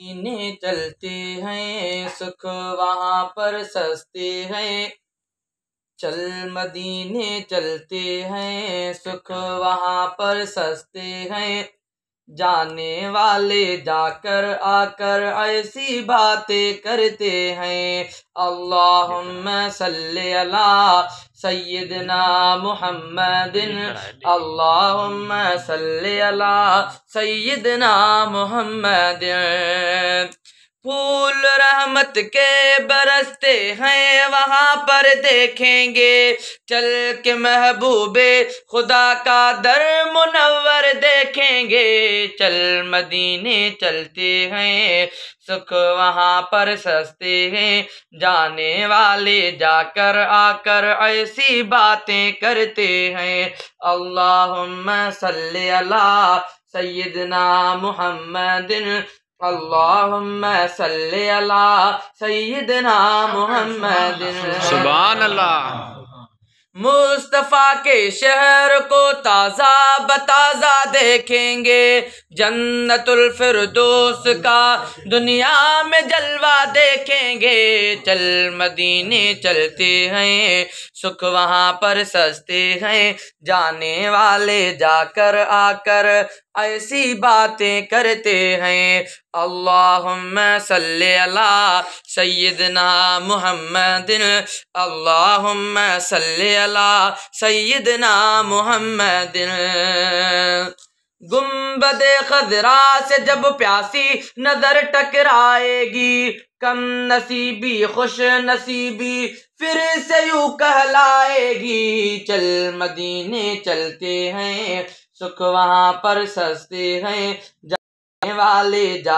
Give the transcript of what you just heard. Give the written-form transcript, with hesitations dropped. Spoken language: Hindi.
मदीने चलते हैं, सुख वहाँ पर सस्ते हैं। चल मदीने चलते हैं, सुख वहाँ पर सस्ते हैं। जाने वाले जाकर आकर ऐसी बातें करते हैं। अल्लाहुम्मा सल्ली अला सय्यदना मुहम्मदिन, अल्लाहुम्मा सल्ली अला सय्यदना मुहम्मदिन। फूल रहमत के बरसते हैं, वहाँ पर देखेंगे चल के महबूबे खुदा का दर मुनव्वर देखेंगे। चल मदीने चलते हैं, सुख वहाँ पर सस्ते हैं। जाने वाले जाकर आकर ऐसी बातें करते हैं। अल्लाहुम्मा सल्ली अला सय्यदना मुहम्मदिन, अल्लाहुम्मा सल्ली अला सय्यदना मुहम्मदिन। सुभान अल्लाह। मुस्तफा के शहर को ताज़ा बताज़ा देखेंगे। जन्नतुल फिरदौस का दुनिया में जलवा देखेंगे। चल मदीने चलते हैं, सुख वहाँ पर सस्ते हैं। जाने वाले जाकर आकर ऐसी बातें करते हैं। अल्लाहुम्मा सल्ली अला सय्यदना मुहम्मदिन, अल्लाहुम्मा सल्ली अला सय्यदना मुहम्मदिन। गुंबदे खजरा से जब प्यासी नजर टकराएगी, कम नसीबी खुश नसीबी फिर से यूं कहलाएगी। चल मदीने चलते हैं, सुख वहाँ पर सस्ते हैं। जाने वाले जा